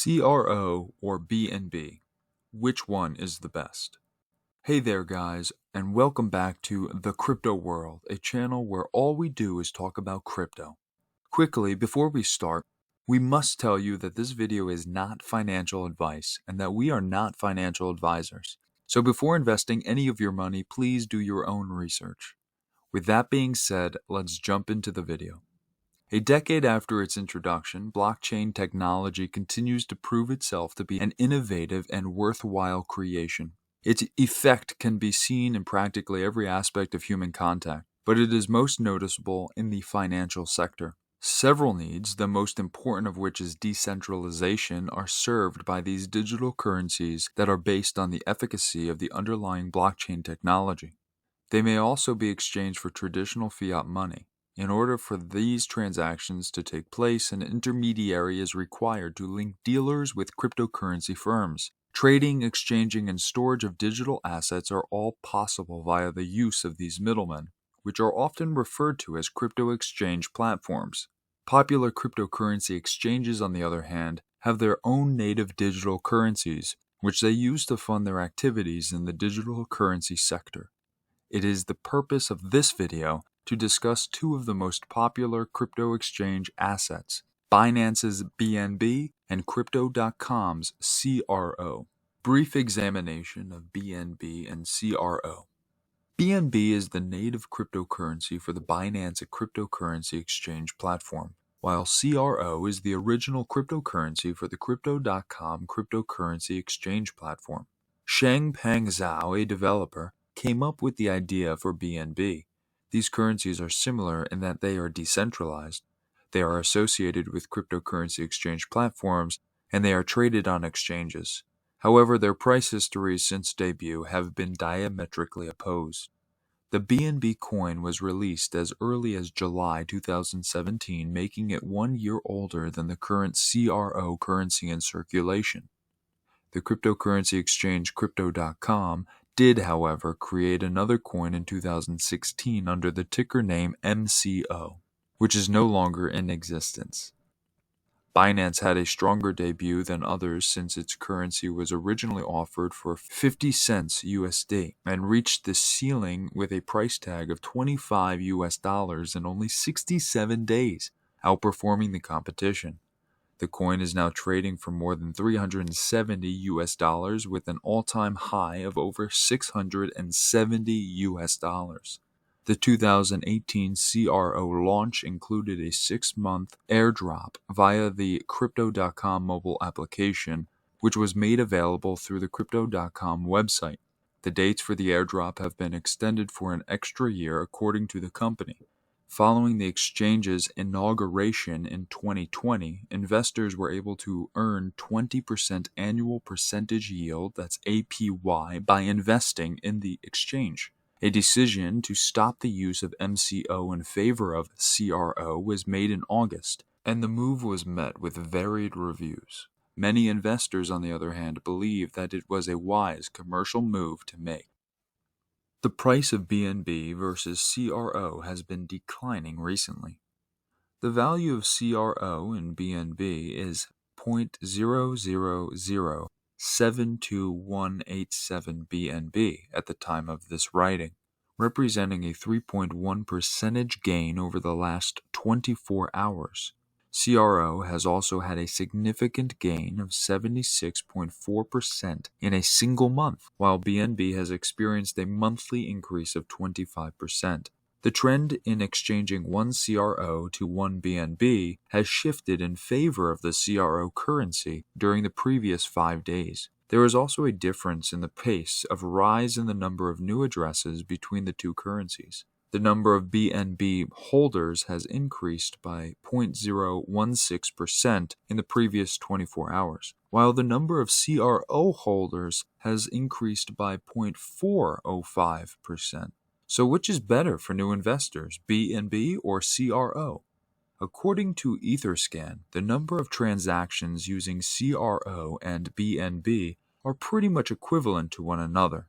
CRO or BNB, which one is the best? Hey there guys, and welcome back to The Crypto World, a channel where all we do is talk about crypto. Quickly, before we start, we must tell you that this video is not financial advice and that we are not financial advisors. So before investing any of your money, please do your own research. With that being said, let's jump into the video. A decade after its introduction, blockchain technology continues to prove itself to be an innovative and worthwhile creation. Its effect can be seen in practically every aspect of human contact, but it is most noticeable in the financial sector. Several needs, the most important of which is decentralization, are served by these digital currencies that are based on the efficacy of the underlying blockchain technology. They may also be exchanged for traditional fiat money. In order for these transactions to take place, an intermediary is required to link dealers with cryptocurrency firms. Trading, exchanging, and storage of digital assets are all possible via the use of these middlemen, which are often referred to as crypto exchange platforms. Popular cryptocurrency exchanges, on the other hand, have their own native digital currencies, which they use to fund their activities in the digital currency sector. It is the purpose of this video to discuss two of the most popular crypto exchange assets, Binance's BNB and Crypto.com's CRO. Brief examination of BNB and CRO. BNB is the native cryptocurrency for the Binance cryptocurrency exchange platform, while CRO is the original cryptocurrency for the Crypto.com cryptocurrency exchange platform. Changpeng Zhao, a developer, came up with the idea for BNB. These currencies are similar in that they are decentralized. They are associated with cryptocurrency exchange platforms, and they are traded on exchanges. However, their price histories since debut have been diametrically opposed. The BNB coin was released as early as July 2017, making it 1 year older than the current CRO currency in circulation. The cryptocurrency exchange Crypto.com did, however, create another coin in 2016 under the ticker name MCO, which is no longer in existence. Binance had a stronger debut than others since its currency was originally offered for 50 cents USD and reached the ceiling with a price tag of $25 in only 67 days, outperforming the competition. The coin is now trading for more than $370 with an all-time high of over $670. The 2018 CRO launch included a 6-month airdrop via the Crypto.com mobile application, which was made available through the Crypto.com website. The dates for the airdrop have been extended for an extra year according to the company. Following the exchange's inauguration in 2020, investors were able to earn 20% annual percentage yield, that's APY, by investing in the exchange. A decision to stop the use of MCO in favor of CRO was made in August, and the move was met with varied reviews. Many investors, on the other hand, believe that it was a wise commercial move to make. The price of BNB versus CRO has been declining recently. The value of CRO in BNB is 0.000722187 BNB at the time of this writing, representing a 3.1% gain over the last 24 hours. CRO has also had a significant gain of 76.4% in a single month, while BNB has experienced a monthly increase of 25%. The trend in exchanging one CRO to one BNB has shifted in favor of the CRO currency during the previous 5 days. There is also a difference in the pace of rise in the number of new addresses between the two currencies. The number of BNB holders has increased by 0.016% in the previous 24 hours, while the number of CRO holders has increased by 0.405%. So which is better for new investors, BNB or CRO? According to Etherscan, the number of transactions using CRO and BNB are pretty much equivalent to one another.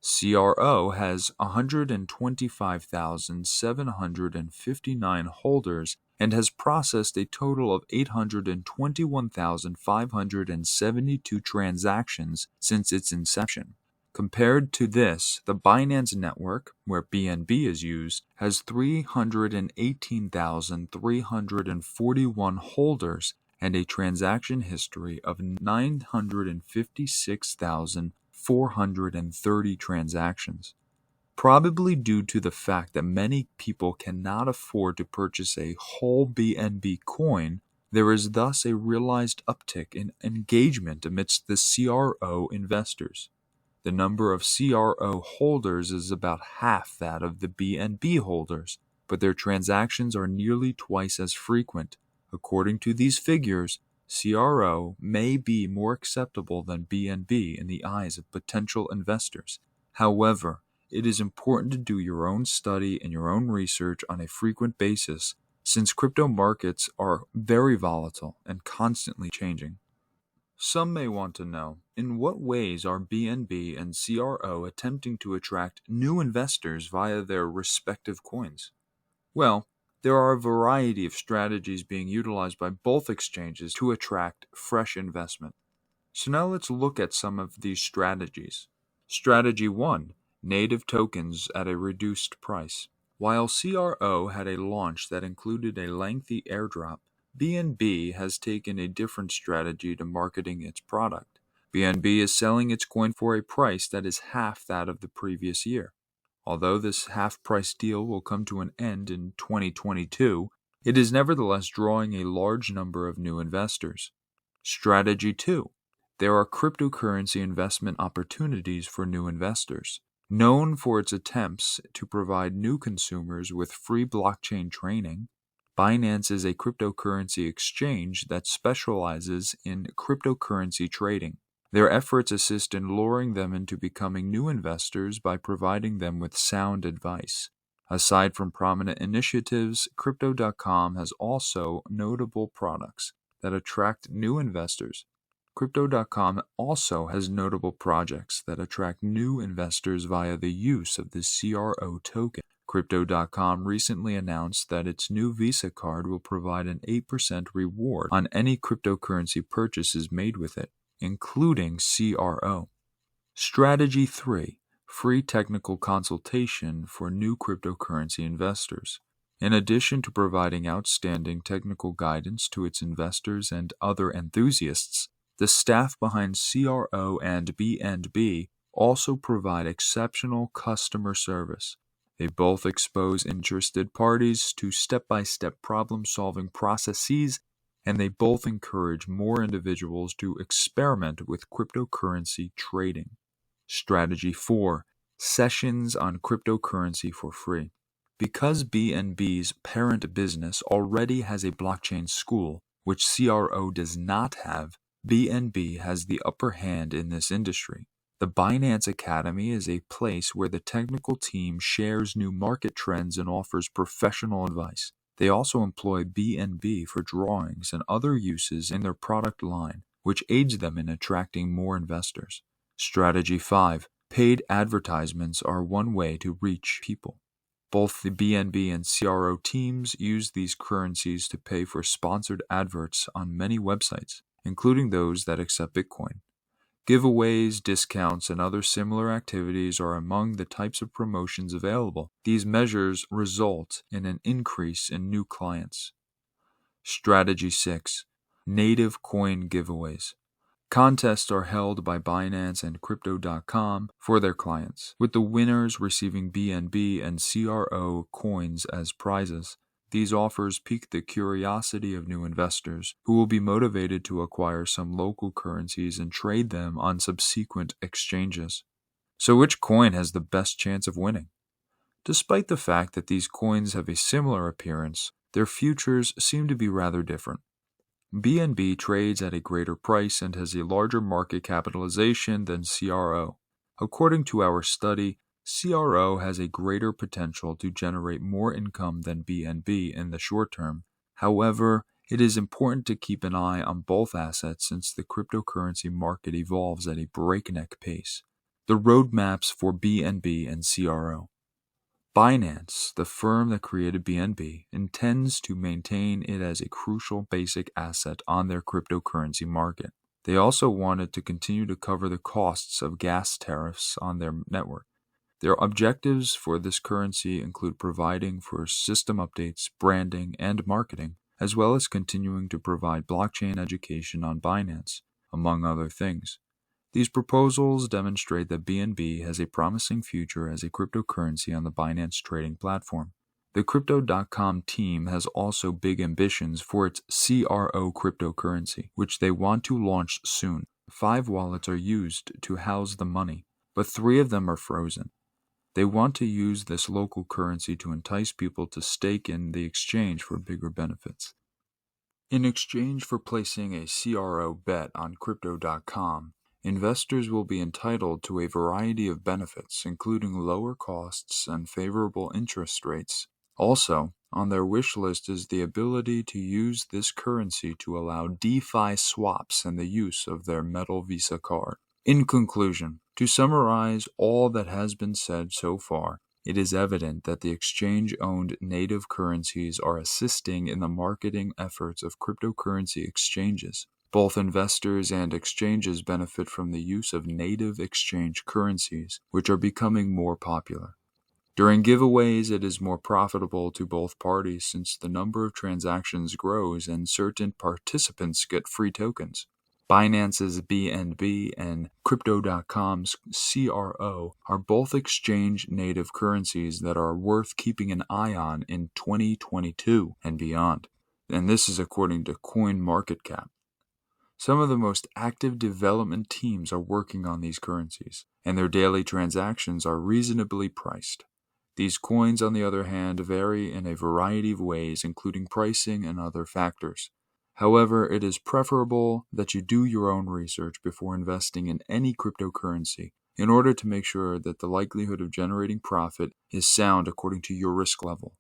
CRO has 125,759 holders and has processed a total of 821,572 transactions since its inception. Compared to this, the Binance network, where BNB is used, has 318,341 holders and a transaction history of 956,430 transactions. Probably due to the fact that many people cannot afford to purchase a whole BNB coin, there is thus a realized uptick in engagement amidst the CRO investors. The number of CRO holders is about half that of the BNB holders, but their transactions are nearly twice as frequent. According to these figures, CRO may be more acceptable than BNB in the eyes of potential investors. However, it is important to do your own study and your own research on a frequent basis, since crypto markets are very volatile and constantly changing. Some may want to know, in what ways are BNB and CRO attempting to attract new investors via their respective coins? Well, there are a variety of strategies being utilized by both exchanges to attract fresh investment. So now let's look at some of these strategies. Strategy 1. Native tokens at a reduced price. While CRO had a launch that included a lengthy airdrop, BNB has taken a different strategy to marketing its product. BNB is selling its coin for a price that is half that of the previous year. Although this half-price deal will come to an end in 2022, it is nevertheless drawing a large number of new investors. Strategy 2. There are cryptocurrency investment opportunities for new investors. Known for its attempts to provide new consumers with free blockchain training, Binance is a cryptocurrency exchange that specializes in cryptocurrency trading. Their efforts assist in luring them into becoming new investors by providing them with sound advice. Aside from prominent initiatives, Crypto.com has also notable products that attract new investors. Crypto.com also has notable projects that attract new investors via the use of the CRO token. Crypto.com recently announced that its new Visa card will provide an 8% reward on any cryptocurrency purchases made with it, including CRO. Strategy 3. Free technical consultation for new cryptocurrency investors. In addition to providing outstanding technical guidance to its investors and other enthusiasts, the staff behind CRO and BNB also provide exceptional customer service. They both expose interested parties to step-by-step problem-solving processes, and they both encourage more individuals to experiment with cryptocurrency trading. Strategy 4. Sessions on cryptocurrency for free. Because BNB's parent business already has a blockchain school, which CRO does not have, BNB has the upper hand in this industry. The Binance Academy is a place where the technical team shares new market trends and offers professional advice. They also employ BNB for drawings and other uses in their product line, which aids them in attracting more investors. Strategy 5. Paid advertisements are one way to reach people. Both the BNB and CRO teams use these currencies to pay for sponsored adverts on many websites, including those that accept Bitcoin. Giveaways, discounts, and other similar activities are among the types of promotions available. These measures result in an increase in new clients. Strategy 6. Native coin giveaways. Contests are held by Binance and Crypto.com for their clients, with the winners receiving BNB and CRO coins as prizes. These offers pique the curiosity of new investors, who will be motivated to acquire some local currencies and trade them on subsequent exchanges. So which coin has the best chance of winning? Despite the fact that these coins have a similar appearance, their futures seem to be rather different. BNB trades at a greater price and has a larger market capitalization than CRO. According to our study, CRO has a greater potential to generate more income than BNB in the short term. However, it is important to keep an eye on both assets since the cryptocurrency market evolves at a breakneck pace. The roadmaps for BNB and CRO. Binance, the firm that created BNB, intends to maintain it as a crucial basic asset on their cryptocurrency market. They also wanted to continue to cover the costs of gas tariffs on their network. Their objectives for this currency include providing for system updates, branding, and marketing, as well as continuing to provide blockchain education on Binance, among other things. These proposals demonstrate that BNB has a promising future as a cryptocurrency on the Binance trading platform. The Crypto.com team has also big ambitions for its CRO cryptocurrency, which they want to launch soon. 5 wallets are used to house the money, but 3 of them are frozen. They want to use this local currency to entice people to stake in the exchange for bigger benefits. In exchange for placing a CRO bet on Crypto.com, investors will be entitled to a variety of benefits, including lower costs and favorable interest rates. Also, on their wish list is the ability to use this currency to allow DeFi swaps and the use of their metal Visa card. In conclusion, to summarize all that has been said so far, it is evident that the exchange-owned native currencies are assisting in the marketing efforts of cryptocurrency exchanges. Both investors and exchanges benefit from the use of native exchange currencies, which are becoming more popular. During giveaways, it is more profitable to both parties since the number of transactions grows and certain participants get free tokens. Binance's BNB and Crypto.com's CRO are both exchange-native currencies that are worth keeping an eye on in 2022 and beyond, and this is according to CoinMarketCap. Some of the most active development teams are working on these currencies, and their daily transactions are reasonably priced. These coins, on the other hand, vary in a variety of ways, including pricing and other factors. However, it is preferable that you do your own research before investing in any cryptocurrency in order to make sure that the likelihood of generating profit is sound according to your risk level.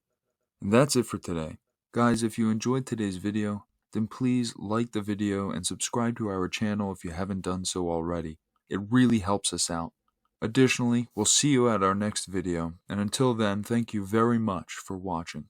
And that's it for today. Guys, if you enjoyed today's video, then please like the video and subscribe to our channel if you haven't done so already. It really helps us out. Additionally, we'll see you at our next video, and until then, thank you very much for watching.